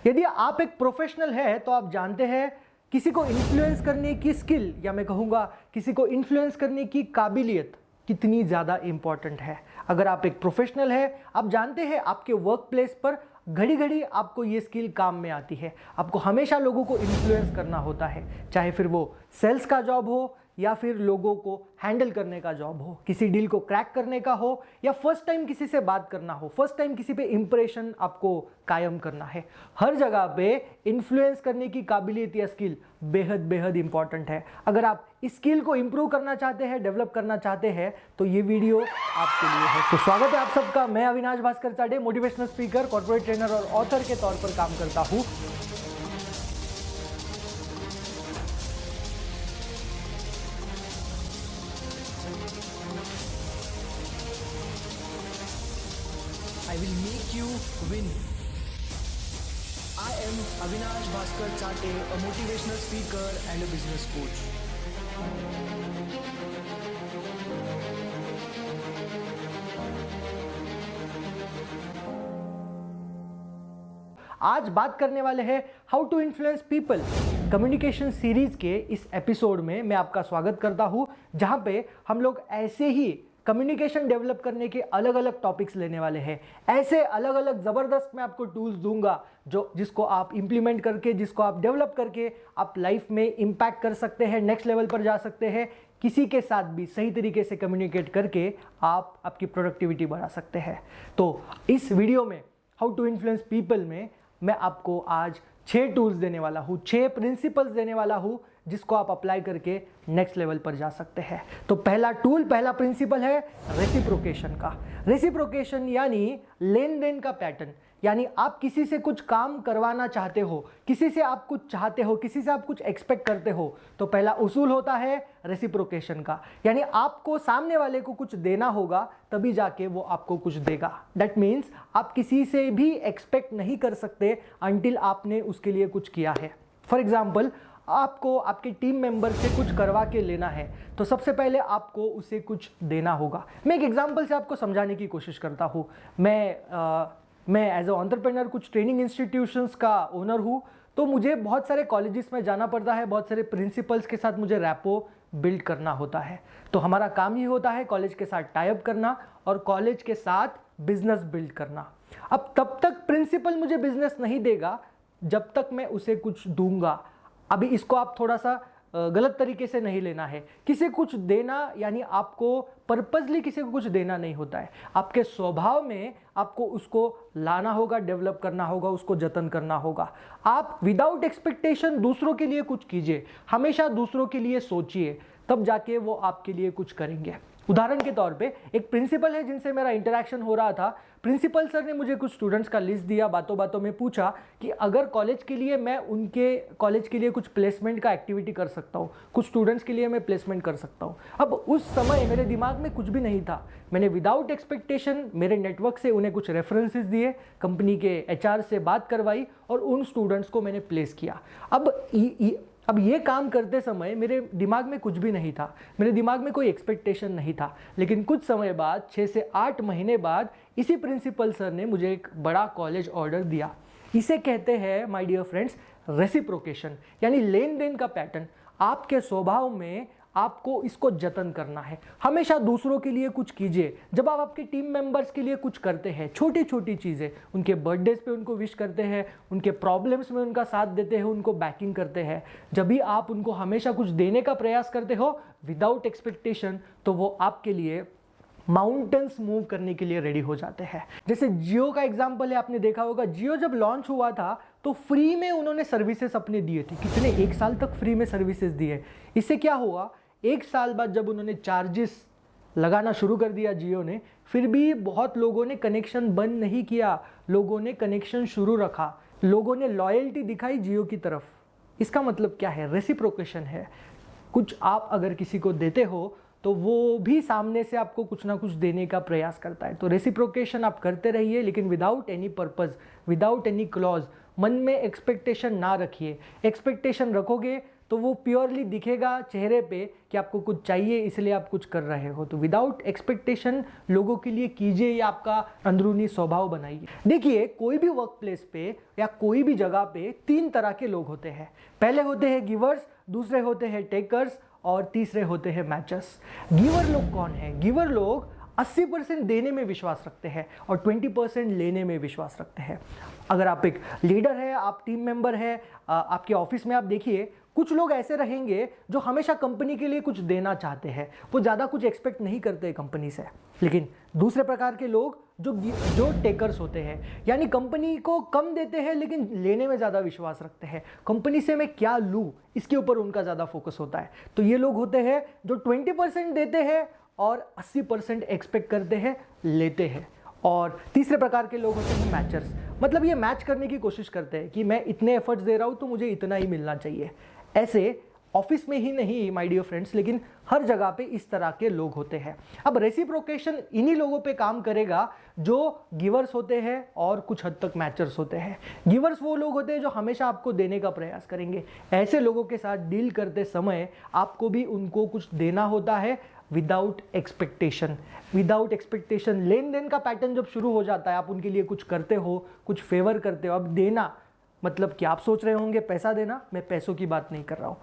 यदि आप एक प्रोफेशनल है तो आप जानते हैं किसी को इन्फ्लुएंस करने की स्किल, या मैं कहूँगा किसी को इन्फ्लुएंस करने की काबिलियत कितनी ज़्यादा इंपॉर्टेंट है। अगर आप एक प्रोफेशनल है, आप जानते हैं आपके वर्क प्लेस पर घड़ी घड़ी आपको ये स्किल काम में आती है। आपको हमेशा लोगों को इन्फ्लुएंस करना होता है, चाहे फिर वो सेल्स का जॉब हो या फिर लोगों को हैंडल करने का जॉब हो, किसी डील को क्रैक करने का हो या फर्स्ट टाइम किसी से बात करना हो, फर्स्ट टाइम किसी पे इंप्रेशन आपको कायम करना है। हर जगह पे इन्फ्लुएंस करने की काबिलियत या स्किल बेहद बेहद इंपॉर्टेंट है। अगर आप इस स्किल को इंप्रूव करना चाहते हैं, डेवलप करना चाहते हैं, तो ये वीडियो आपके लिए है। तो स्वागत है आप सबका। मैं अविनाश भास्कर चाटे मोटिवेशनल स्पीकर, कॉर्पोरेट ट्रेनर और ऑथर के तौर पर काम करता हूँ। I will make you win. I am Avinash Bhaskar Chate, a motivational speaker and a business coach. आज बात करने वाले हैं how to influence people communication series के इस एपिसोड में मैं आपका स्वागत करता हूं, जहां पे हम लोग ऐसे ही कम्युनिकेशन डेवलप करने के अलग अलग टॉपिक्स लेने वाले हैं। ऐसे अलग अलग ज़बरदस्त मैं आपको टूल्स दूंगा जिसको आप इंप्लीमेंट करके, जिसको आप डेवलप करके आप लाइफ में इम्पैक्ट कर सकते हैं, नेक्स्ट लेवल पर जा सकते हैं। किसी के साथ भी सही तरीके से कम्युनिकेट करके आप आपकी प्रोडक्टिविटी बढ़ा सकते हैं। तो इस वीडियो में हाउ टू इन्फ्लुएंस पीपल में मैं आपको आज 6 टूल्स देने वाला हूँ, 6 प्रिंसिपल्स देने वाला हूँ, जिसको आप अप्लाई करके नेक्स्ट लेवल पर जा सकते हैं। तो पहला प्रिंसिपल है रेसिप्रोकेशन का। रेसिप्रोकेशन यानी लेन देन का पैटर्न। यानी आप किसी से कुछ काम करवाना चाहते हो, किसी से आप कुछ चाहते हो, किसी से आप कुछ एक्सपेक्ट करते हो, तो पहला उसूल होता है रेसिप्रोकेशन का। यानी आपको सामने वाले को कुछ देना होगा, तभी जाके वो आपको कुछ देगा। दैट मीन्स आप किसी से भी एक्सपेक्ट नहीं कर सकते अंटिल आपने उसके लिए कुछ किया है। फॉर एग्जाम्पल, आपको आपके टीम मेंबर से कुछ करवा के लेना है, तो सबसे पहले आपको उसे कुछ देना होगा। मैं एक एग्जांपल से आपको समझाने की कोशिश करता हूँ। मैं एज अ एंटरप्रेन्योर कुछ ट्रेनिंग इंस्टीट्यूशंस का ओनर हूँ, तो मुझे बहुत सारे कॉलेजेस में जाना पड़ता है, बहुत सारे प्रिंसिपल्स के साथ मुझे रैपो बिल्ड करना होता है। तो हमारा काम ही होता है कॉलेज के साथ टाई अप करना और कॉलेज के साथ बिजनेस बिल्ड करना। अब तब तक प्रिंसिपल मुझे बिजनेस नहीं देगा जब तक मैं उसे कुछ दूंगा। अभी इसको आप थोड़ा सा गलत तरीके से नहीं लेना है। किसी कुछ देना यानी आपको पर्पसली किसी को कुछ देना नहीं होता है। आपके स्वभाव में आपको उसको लाना होगा, डेवलप करना होगा, उसको जतन करना होगा। आप विदाउट एक्सपेक्टेशन दूसरों के लिए कुछ कीजिए, हमेशा दूसरों के लिए सोचिए, तब जाके वो आपके लिए कुछ करेंगे। उदाहरण के तौर पे एक प्रिंसिपल है जिनसे मेरा इंटरेक्शन हो रहा था। प्रिंसिपल सर ने मुझे कुछ स्टूडेंट्स का लिस्ट दिया, बातों बातों में पूछा कि अगर कॉलेज के लिए मैं उनके कॉलेज के लिए कुछ प्लेसमेंट का एक्टिविटी कर सकता हूँ, कुछ स्टूडेंट्स के लिए मैं प्लेसमेंट कर सकता हूँ। अब उस समय मेरे दिमाग में कुछ भी नहीं था। मैंने विदाउट एक्सपेक्टेशन मेरे नेटवर्क से उन्हें कुछ रेफरेंसेस दिए, कंपनी के HR से बात करवाई और उन स्टूडेंट्स को मैंने प्लेस किया। अब ये काम करते समय मेरे दिमाग में कुछ भी नहीं था, मेरे दिमाग में कोई एक्सपेक्टेशन नहीं था। लेकिन कुछ समय बाद, 6 से 8 महीने बाद, इसी प्रिंसिपल सर ने मुझे एक बड़ा कॉलेज ऑर्डर दिया। इसे कहते हैं माय डियर फ्रेंड्स रेसिप्रोकेशन, यानी लेन देन का पैटर्न। आपके स्वभाव में आपको इसको जतन करना है। हमेशा दूसरों के लिए कुछ कीजिए। जब आप आपके टीम मेंबर्स के लिए कुछ करते हैं, छोटी छोटी चीज़ें, उनके बर्थडेज पे उनको विश करते हैं, उनके प्रॉब्लम्स में उनका साथ देते हैं, उनको बैकिंग करते हैं, जब भी आप उनको हमेशा कुछ देने का प्रयास करते हो विदाउट एक्सपेक्टेशन, तो वो आपके लिए माउंटेन्स मूव करने के लिए रेडी हो जाते हैं। जैसे जियो का एग्जांपल है, आपने देखा होगा, जियो जब लॉन्च हुआ था तो फ्री में उन्होंने सर्विसेज अपने दिए थे। कितने, 1 साल तक फ्री में सर्विसेज दिए। इससे क्या हुआ, 1 साल बाद जब उन्होंने चार्जेस लगाना शुरू कर दिया जियो ने, फिर भी बहुत लोगों ने कनेक्शन बंद नहीं किया, लोगों ने कनेक्शन शुरू रखा, लोगों ने लॉयल्टी दिखाई जियो की तरफ। इसका मतलब क्या है, रेसिप्रोकेशन है। कुछ आप अगर किसी को देते हो तो वो भी सामने से आपको कुछ ना कुछ देने का प्रयास करता है। तो रेसिप्रोकेशन आप करते रहिए, लेकिन without any purpose, without any clause. मन में एक्सपेक्टेशन ना रखिए। एक्सपेक्टेशन रखोगे तो वो प्योरली दिखेगा चेहरे पे कि आपको कुछ चाहिए इसलिए आप कुछ कर रहे हो। तो विदाउट एक्सपेक्टेशन लोगों के लिए कीजिए, ये आपका अंदरूनी स्वभाव बनाइए। देखिए, कोई भी वर्क प्लेस पे या कोई भी जगह पे 3 तरह के लोग होते हैं। पहले होते हैं गिवर्स, दूसरे होते हैं टेकर्स और तीसरे होते हैं मैचर्स। गिवर लोग कौन है? गिवर लोग 80% देने में विश्वास रखते हैं और 20% लेने में विश्वास रखते हैं। अगर आप एक लीडर है, आप टीम मेंबर है, आपके ऑफिस में आप देखिए कुछ लोग ऐसे रहेंगे जो हमेशा कंपनी के लिए कुछ देना चाहते हैं, वो ज़्यादा कुछ एक्सपेक्ट नहीं करते कंपनी से। लेकिन दूसरे प्रकार के लोग जो टेकर्स होते हैं, यानी कंपनी को कम देते हैं लेकिन लेने में ज़्यादा विश्वास रखते हैं। कंपनी से मैं क्या लूँ इसके ऊपर उनका ज़्यादा फोकस होता है। तो ये लोग होते हैं जो 20% देते हैं और 80% एक्सपेक्ट करते हैं, लेते हैं। और तीसरे प्रकार के लोग होते हैं मैचर्स, मतलब ये मैच करने की कोशिश करते हैं कि मैं इतने एफर्ट्स दे रहा हूँ तो मुझे इतना ही मिलना चाहिए। ऐसे ऑफिस में ही नहीं माय डियर फ्रेंड्स, लेकिन हर जगह पे इस तरह के लोग होते हैं। अब रेसिप्रोकेशन इन्हीं लोगों पे काम करेगा जो गिवर्स होते हैं और कुछ हद तक मैचर्स होते हैं। गिवर्स वो लोग होते हैं जो हमेशा आपको देने का प्रयास करेंगे। ऐसे लोगों के साथ डील करते समय आपको भी उनको कुछ देना होता है विदाउट एक्सपेक्टेशन। विदाउट एक्सपेक्टेशन लेन देन का पैटर्न जब शुरू हो जाता है, आप उनके लिए कुछ करते हो, कुछ फेवर करते हो। अब देना मतलब कि आप सोच रहे होंगे पैसा देना, मैं पैसों की बात नहीं कर रहा हूँ।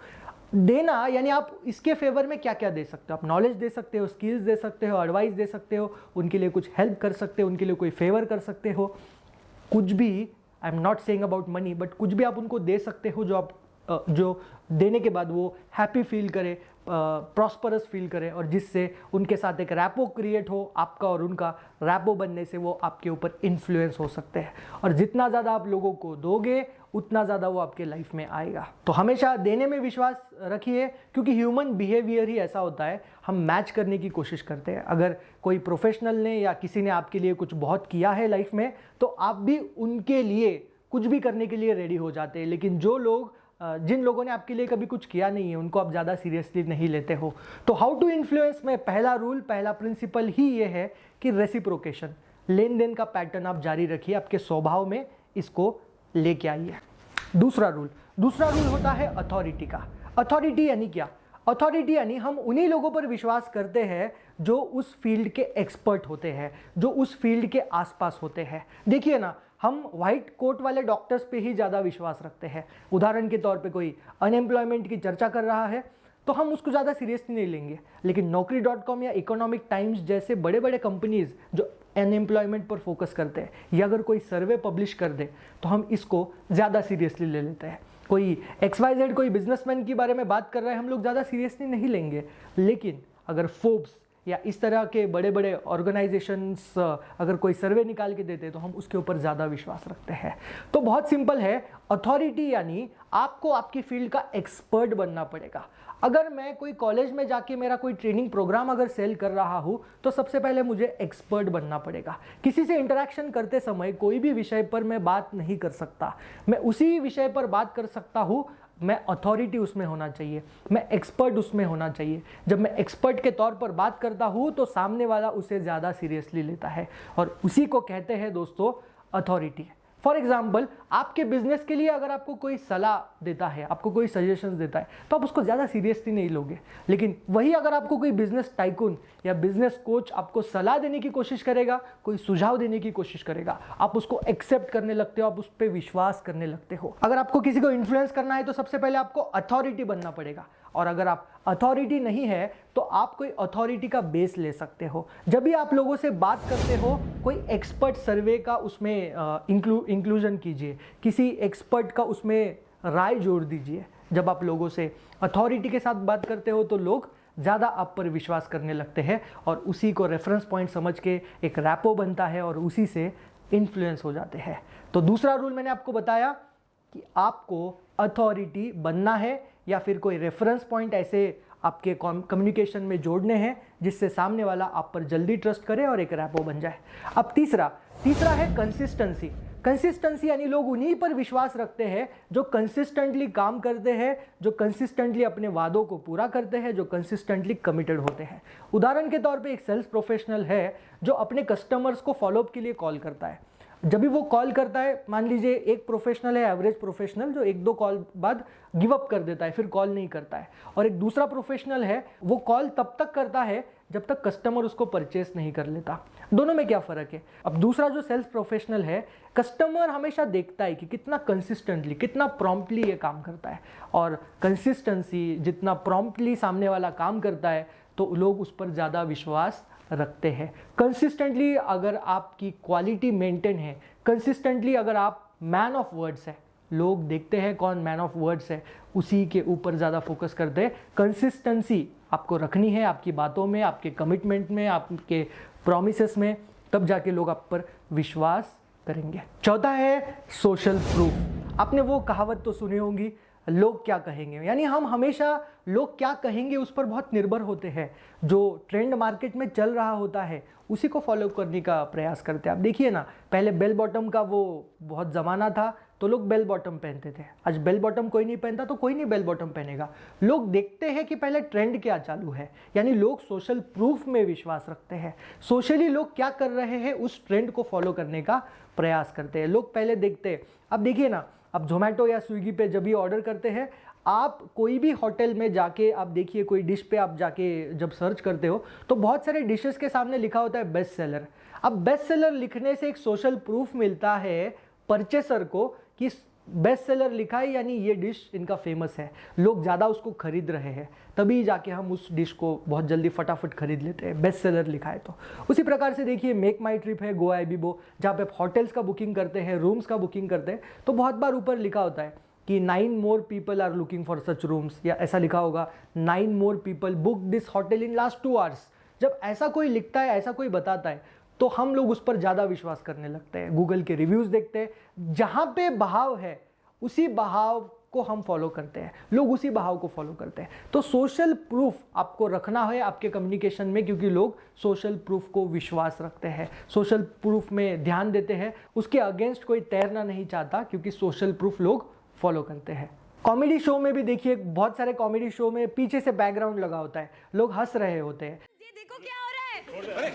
देना यानी आप इसके फेवर में क्या क्या दे सकते हो। आप नॉलेज दे सकते हो, स्किल्स दे सकते हो, एडवाइस दे सकते हो, उनके लिए कुछ हेल्प कर सकते हो, उनके लिए कोई फेवर कर सकते हो, कुछ भी। I am not saying about money, but कुछ भी आप उनको दे सकते हो जो देने के बाद वो हैप्पी फील करे, प्रॉस्परस फील करे, और जिससे उनके साथ एक रैपो क्रिएट हो। आपका और उनका रैपो बनने से वो आपके ऊपर इन्फ्लुएंस हो सकते हैं। और जितना ज़्यादा आप लोगों को दोगे उतना ज़्यादा वो आपके लाइफ में आएगा। तो हमेशा देने में विश्वास रखिए, क्योंकि ह्यूमन बिहेवियर ही ऐसा होता है, हम मैच करने की कोशिश करते हैं। अगर कोई प्रोफेशनल ने या किसी ने आपके लिए कुछ बहुत किया है लाइफ में, तो आप भी उनके लिए कुछ भी करने के लिए रेडी हो जाते हैं। लेकिन जिन लोगों ने आपके लिए कभी कुछ किया नहीं है, उनको आप ज़्यादा सीरियसली नहीं लेते हो। तो हाउ टू इन्फ्लुएंस में पहला प्रिंसिपल ही ये है कि रेसिप्रोकेशन, लेन देन का पैटर्न आप जारी रखिए, आपके स्वभाव में इसको लेके आइए। दूसरा रूल होता है अथॉरिटी का। अथॉरिटी यानी क्या? अथॉरिटी यानी हम उन्हीं लोगों पर विश्वास करते हैं जो उस फील्ड के एक्सपर्ट होते हैं, जो उस फील्ड के आसपास होते हैं। देखिए ना, हम व्हाइट कोट वाले डॉक्टर्स पे ही ज़्यादा विश्वास रखते हैं। उदाहरण के तौर पे कोई अनएम्प्लॉयमेंट की चर्चा कर रहा है तो हम उसको ज़्यादा सीरियसली नहीं लेंगे। लेकिन Naukri.com या इकोनॉमिक टाइम्स जैसे बड़े बड़े कंपनीज जो अनएम्प्लॉयमेंट पर फोकस करते हैं, या अगर कोई सर्वे पब्लिश कर दे तो हम इसको ज़्यादा सीरियसली ले लेते हैं। कोई XYZ कोई बिजनेसमैन के बारे में बात कर रहा है, हम लोग ज़्यादा सीरियसली नहीं लेंगे। लेकिन अगर फोर्ब्स या इस तरह के बड़े बड़े ऑर्गेनाइजेशंस अगर कोई सर्वे निकाल के देते हैं तो हम उसके ऊपर ज़्यादा विश्वास रखते हैं। तो बहुत सिंपल है, अथॉरिटी यानी आपको आपकी फील्ड का एक्सपर्ट बनना पड़ेगा। अगर मैं कोई कॉलेज में जाके मेरा कोई ट्रेनिंग प्रोग्राम अगर सेल कर रहा हूँ तो सबसे पहले मुझे एक्सपर्ट बनना पड़ेगा। किसी से इंटरेक्शन करते समय कोई भी विषय पर मैं बात नहीं कर सकता, मैं उसी विषय पर बात कर सकता हूँ। मैं अथॉरिटी उसमें होना चाहिए, मैं एक्सपर्ट उसमें होना चाहिए। जब मैं एक्सपर्ट के तौर पर बात करता हूँ तो सामने वाला उसे ज़्यादा सीरियसली लेता है, और उसी को कहते हैं दोस्तों अथॉरिटी। फॉर एग्जाम्पल, आपके बिजनेस के लिए अगर आपको कोई सलाह देता है, आपको कोई सजेशंस देता है, तो आप उसको ज़्यादा सीरियसली नहीं लोगे। लेकिन वही अगर आपको कोई बिजनेस टाइकून या बिजनेस कोच आपको सलाह देने की कोशिश करेगा, कोई सुझाव देने की कोशिश करेगा, आप उसको एक्सेप्ट करने लगते हो, आप उस पर विश्वास करने लगते हो। अगर आपको किसी को इन्फ्लुएंस करना है तो सबसे पहले आपको अथॉरिटी बनना पड़ेगा। और अगर आप अथॉरिटी नहीं है तो आप कोई अथॉरिटी का बेस ले सकते हो। जब भी आप लोगों से बात करते हो, कोई एक्सपर्ट सर्वे का उसमें इंक्लूजन कीजिए, किसी एक्सपर्ट का उसमें राय जोड़ दीजिए। जब आप लोगों से अथॉरिटी के साथ बात करते हो तो लोग ज़्यादा आप पर विश्वास करने लगते हैं, और उसी को रेफरेंस पॉइंट समझ के एक रैपो बनता है और उसी से इन्फ्लुएंस हो जाते हैं। तो दूसरा रूल मैंने आपको बताया कि आपको अथॉरिटी बनना है या फिर कोई रेफरेंस पॉइंट ऐसे आपके कम्युनिकेशन में जोड़ने हैं जिससे सामने वाला आप पर जल्दी ट्रस्ट करे और एक रैपो बन जाए। अब तीसरा है कंसिस्टेंसी। कंसिस्टेंसी यानी लोग उन्हीं पर विश्वास रखते हैं जो कंसिस्टेंटली काम करते हैं, जो कंसिस्टेंटली अपने वादों को पूरा करते हैं, जो कंसिस्टेंटली कमिटेड होते हैं। उदाहरण के तौर पे एक सेल्स प्रोफेशनल है जो अपने कस्टमर्स को फॉलोअप के लिए कॉल करता है। जब भी वो कॉल करता है, मान लीजिए एक प्रोफेशनल है, एवरेज प्रोफेशनल, जो एक दो कॉल बाद गिव अप कर देता है, फिर कॉल नहीं करता है, और एक दूसरा प्रोफेशनल है, वो कॉल तब तक करता है जब तक कस्टमर उसको परचेस नहीं कर लेता। दोनों में क्या फ़र्क है? अब दूसरा जो सेल्स प्रोफेशनल है, कस्टमर हमेशा देखता है कि कितना कंसिस्टेंटली, कितना प्रॉम्प्टली ये काम करता है, और कंसिस्टेंसी जितना प्रॉम्प्टली सामने वाला काम करता है तो लोग उस पर ज़्यादा विश्वास रखते हैं। कंसिस्टेंटली अगर आपकी क्वालिटी मेंटेन है, कंसिस्टेंटली अगर आप मैन ऑफ वर्ड्स है, लोग देखते हैं कौन मैन ऑफ वर्ड्स है, उसी के ऊपर ज़्यादा फोकस करते हैं। कंसिस्टेंसी आपको रखनी है आपकी बातों में, आपके कमिटमेंट में, आपके प्रॉमिसेस में, तब जाके लोग आप पर विश्वास करेंगे। चौथा है सोशल प्रूफ। आपने वो कहावत तो सुनी होंगी, लोग क्या कहेंगे, यानी हम हमेशा लोग क्या कहेंगे उस पर बहुत निर्भर होते हैं। जो ट्रेंड मार्केट में चल रहा होता है उसी को फॉलो करने का प्रयास करते हैं। आप देखिए ना, पहले बेल बॉटम का वो बहुत ज़माना था तो लोग बेल बॉटम पहनते थे। आज बेल बॉटम कोई नहीं पहनता तो कोई नहीं बेल बॉटम पहनेगा। लोग देखते हैं कि पहले ट्रेंड क्या चालू है, यानी लोग सोशल प्रूफ में विश्वास रखते हैं। सोशली लोग क्या कर रहे हैं उस ट्रेंड को फॉलो करने का प्रयास करते हैं। लोग पहले देखते हैं। अब देखिए ना, आप जोमेटो या स्विगी पे जब भी ऑर्डर करते हैं, आप कोई भी होटल में जाके आप देखिए, कोई डिश पे आप जाके जब सर्च करते हो तो बहुत सारे डिशेस के सामने लिखा होता है बेस्ट सेलर। अब बेस्ट सेलर लिखने से एक सोशल प्रूफ मिलता है परचेसर को कि बेस्ट सेलर लिखा है, यानी ये डिश इनका फेमस है, लोग ज़्यादा उसको खरीद रहे हैं, तभी जाके हम उस डिश को बहुत जल्दी फटाफट खरीद लेते हैं, बेस्ट सेलर लिखा है तो। उसी प्रकार से देखिए मेक माई ट्रिप है, गो आईबीबो, जहाँ पे आप होटल्स का बुकिंग करते हैं, रूम्स का बुकिंग करते हैं, तो बहुत बार ऊपर लिखा होता है कि 9 more people are looking for such rooms, या ऐसा लिखा होगा 9 more people book this hotel in last 2 hours। जब ऐसा कोई लिखता है, ऐसा कोई बताता है, तो हम लोग उस पर ज़्यादा विश्वास करने लगते हैं। गूगल के रिव्यूज़ देखते हैं, जहाँ पे बहाव है उसी बहाव को हम फॉलो करते हैं, लोग उसी बहाव को फॉलो करते हैं। तो सोशल प्रूफ आपको रखना है आपके कम्युनिकेशन में, क्योंकि लोग सोशल प्रूफ को विश्वास रखते हैं, सोशल प्रूफ में ध्यान देते हैं। उसके अगेंस्ट कोई तैरना नहीं चाहता, क्योंकि सोशल प्रूफ लोग फॉलो करते हैं। कॉमेडी शो में भी देखिए, बहुत सारे कॉमेडी शो में पीछे से बैकग्राउंड लगा होता है, लोग हंस रहे होते हैं। ये देखो क्या हो रहा है,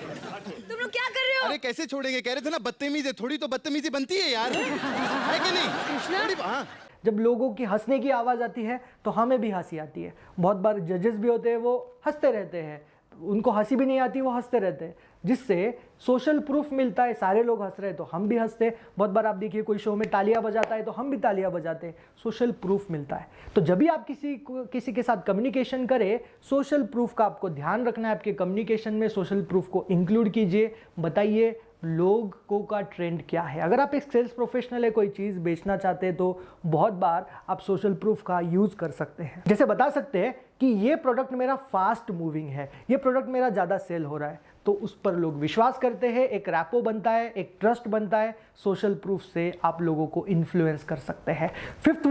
तुम लोग क्या कर रहे हो? अरे कैसे छोड़ेंगे, कह रहे थे ना बदतमीज है, थोड़ी तो बदतमीजी बनती है यार, है कि नहीं? थोड़ी हाँ। जब लोगों की हंसने की आवाज़ आती है तो हमें भी हंसी आती है। बहुत बार जजेस भी होते हैं, वो हंसते रहते हैं, उनको हंसी भी नहीं आती, वो हंसते रहते हैं, जिससे सोशल प्रूफ मिलता है। सारे लोग हंस रहे हैं तो हम भी हंसते हैं। बहुत बार आप देखिए कोई शो में तालियां बजाता है तो हम भी तालियां बजाते हैं, सोशल प्रूफ मिलता है। तो जब भी आप किसी के साथ कम्युनिकेशन करें, सोशल प्रूफ का आपको ध्यान रखना है। आपके कम्युनिकेशन में सोशल प्रूफ को इंक्लूड कीजिए, बताइए लोगों का ट्रेंड क्या है। अगर आप एक सेल्स प्रोफेशनल है, कोई चीज़ बेचना चाहते हैं, तो बहुत बार आप सोशल प्रूफ का यूज़ कर सकते हैं। जैसे बता सकते हैं कि ये प्रोडक्ट मेरा फास्ट मूविंग है, ये प्रोडक्ट मेरा ज़्यादा सेल हो रहा है, तो उस पर लोग विश्वास करते हैं, एक रैपो बनता है, एक ट्रस्ट बनता है। सोशल प्रूफ से आप लोगों को इन्फ्लुएंस कर सकते हैं। फिफ्थ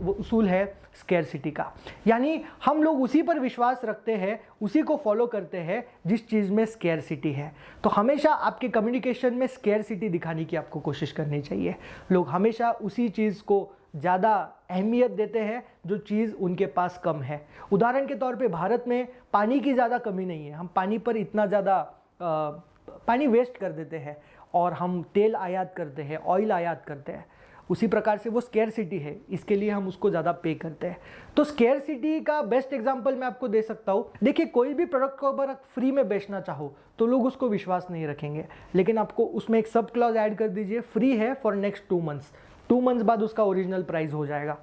उसूल है स्कैरसिटी का, यानी हम लोग उसी पर विश्वास रखते हैं, उसी को फॉलो करते हैं जिस चीज़ में स्कैरसिटी है। तो हमेशा आपके कम्युनिकेशन में स्कैरसिटी दिखाने की आपको कोशिश करनी चाहिए। लोग हमेशा उसी चीज़ को ज़्यादा अहमियत देते हैं जो चीज़ उनके पास कम है। उदाहरण के तौर पे भारत में पानी की ज़्यादा कमी नहीं है, हम पानी पर इतना ज़्यादा पानी वेस्ट कर देते हैं, और हम तेल आयात करते हैं, ऑयल आयात करते हैं। उसी प्रकार से वो स्कैरसिटी है, इसके लिए हम उसको ज़्यादा पे करते हैं। तो स्कैरसिटी का बेस्ट एग्जांपल मैं आपको दे सकता हूँ। देखिए कोई भी प्रोडक्ट को अगर आप फ्री में बेचना चाहो तो लोग उसको विश्वास नहीं रखेंगे, लेकिन आपको उसमें एक सब क्लॉज ऐड कर दीजिए, फ्री है फॉर नेक्स्ट 2 months। 2 months बाद उसका ओरिजिनल प्राइस हो जाएगा।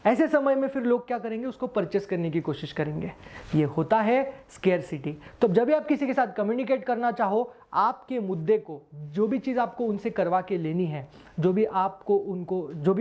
ऐसे समय में फिर लोग क्या करेंगे, उसको परचेस करने की कोशिश करेंगे। ये होता है स्कैरसिटी। तो जब भी आप किसी के साथ कम्युनिकेट करना चाहो, आपके मुद्दे को, जो भी चीज़ आपको उनसे करवा के लेनी है, जो भी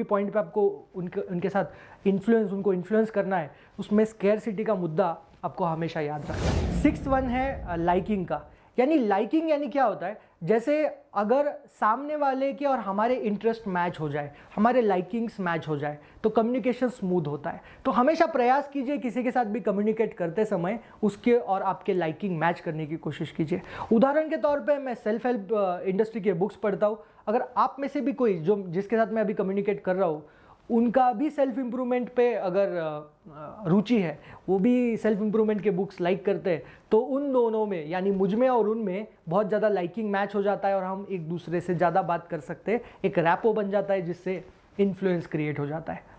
पॉइंट पे आपको उनके साथ उनको इन्फ्लुएंस करना है, उसमें स्कैरसिटी का मुद्दा आपको हमेशा याद रखना है। 6th वन है लाइकिंग का, यानी लाइकिंग यानी क्या होता है, जैसे अगर सामने वाले के और हमारे इंटरेस्ट मैच हो जाए, हमारे लाइकिंग्स मैच हो जाए, तो कम्युनिकेशन स्मूथ होता है। तो हमेशा प्रयास कीजिए किसी के साथ भी कम्युनिकेट करते समय उसके और आपके लाइकिंग मैच करने की कोशिश कीजिए। उदाहरण के तौर पे मैं सेल्फ हेल्प इंडस्ट्री के बुक्स पढ़ता हूँ। अगर आप में से भी कोई जिसके साथ मैं अभी कम्युनिकेट कर रहा हूँ, उनका भी सेल्फ इम्प्रूवमेंट पे अगर रुचि है, वो भी सेल्फ इम्प्रूवमेंट के बुक्स लाइक करते हैं, तो उन दोनों में यानी मुझ में और उनमें बहुत ज़्यादा लाइकिंग मैच हो जाता है और हम एक दूसरे से ज़्यादा बात कर सकते हैं, एक रैपो बन जाता है जिससे इन्फ्लुएंस क्रिएट हो जाता है।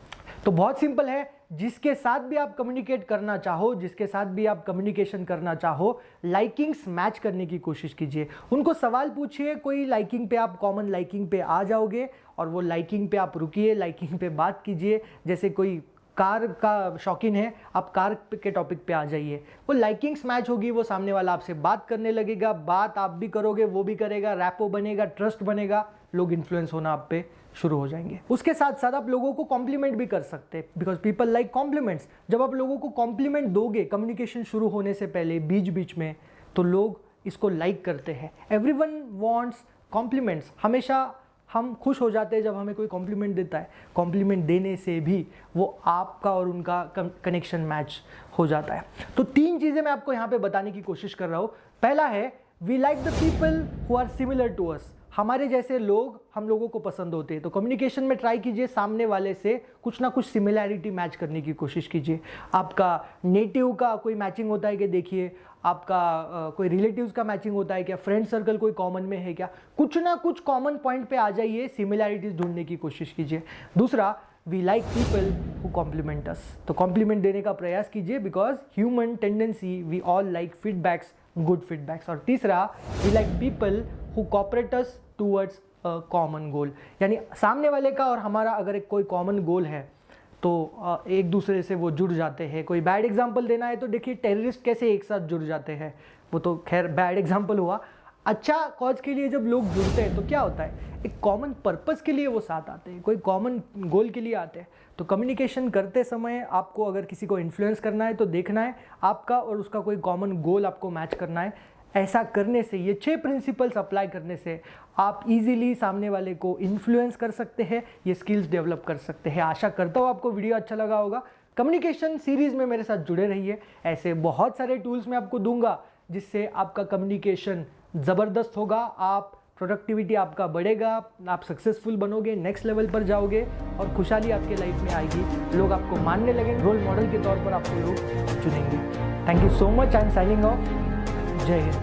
तो बहुत सिंपल है, जिसके साथ भी आप कम्युनिकेट करना चाहो, जिसके साथ भी आप कम्युनिकेशन करना चाहो, लाइकिंग्स मैच करने की कोशिश कीजिए। उनको सवाल पूछिए, कोई लाइकिंग पे आप कॉमन लाइकिंग पे आ जाओगे और वो लाइकिंग पे आप रुकिए, लाइकिंग पे बात कीजिए। जैसे कोई कार का शौकीन है, आप कार के टॉपिक पे आ जाइए, वो लाइकिंग्स मैच होगी, वो सामने वाला आपसे बात करने लगेगा, बात आप भी करोगे, वो भी करेगा, रैपो बनेगा, ट्रस्ट बनेगा, लोग इन्फ्लुएंस होना आप पे शुरू हो जाएंगे। उसके साथ साथ आप लोगों को कॉम्प्लीमेंट भी कर सकते हैं, बिकॉज पीपल लाइक कॉम्प्लीमेंट्स। जब आप लोगों को कॉम्प्लीमेंट दोगे कम्युनिकेशन शुरू होने से पहले, बीच बीच में, तो लोग इसको लाइक करते हैं। Everyone wants compliments. हमेशा हम खुश हो जाते हैं जब हमें कोई कॉम्प्लीमेंट देता है। कॉम्प्लीमेंट देने से भी वो आपका और उनका कनेक्शन मैच हो जाता है। तो 3 चीज़ें मैं आपको यहाँ पे बताने की कोशिश कर रहा हूँ। पहला है, we like the people who are similar to us. हमारे जैसे लोग हम लोगों को पसंद होते हैं। तो कम्युनिकेशन में ट्राई कीजिए, सामने वाले से कुछ ना कुछ सिमिलैरिटी मैच करने की कोशिश कीजिए। आपका नेटिव का कोई मैचिंग होता है कि देखिए, आपका कोई रिलेटिव्स का मैचिंग होता है क्या, फ्रेंड सर्कल कोई कॉमन में है क्या, कुछ ना कुछ कॉमन पॉइंट पे आ जाइए, सिमिलैरिटीज ढूंढने की कोशिश कीजिए। दूसरा, we like people who compliment us. तो कॉम्प्लीमेंट देने का प्रयास कीजिए, because human tendency, we all like feedbacks, good feedbacks. और तीसरा, we like people who cooperate us towards a common goal. यानी सामने वाले का और हमारा अगर एक कोई कॉमन गोल है तो एक दूसरे से वो जुड़ जाते हैं। कोई बैड एग्जांपल देना है तो देखिए, टेररिस्ट कैसे एक साथ जुड़ जाते हैं, वो तो खैर बैड एग्जांपल हुआ। अच्छा कॉज के लिए जब लोग जुड़ते हैं तो क्या होता है, एक कॉमन पर्पस के लिए वो साथ आते हैं, कोई कॉमन गोल के लिए आते हैं। तो कम्युनिकेशन करते समय आपको अगर किसी को इन्फ्लुएंस करना है तो देखना है आपका और उसका कोई कॉमन गोल आपको मैच करना है। ऐसा करने से, ये 6 प्रिंसिपल्स अप्लाई करने से आप इजीली सामने वाले को इन्फ्लुएंस कर सकते हैं, ये स्किल्स डेवलप कर सकते हैं। आशा करता हूँ आपको वीडियो अच्छा लगा होगा। कम्युनिकेशन सीरीज़ में मेरे साथ जुड़े रहिए, ऐसे बहुत सारे टूल्स मैं आपको दूंगा जिससे आपका कम्युनिकेशन ज़बरदस्त होगा, आप प्रोडक्टिविटी आपका बढ़ेगा, आप सक्सेसफुल बनोगे, नेक्स्ट लेवल पर जाओगे और खुशहाली आपके लाइफ में आएगी। लोग आपको मानने लगेंगे, रोल मॉडल के तौर पर आपको लोग चुनेंगे। Thank you so much. I am signing off. जय हिंद।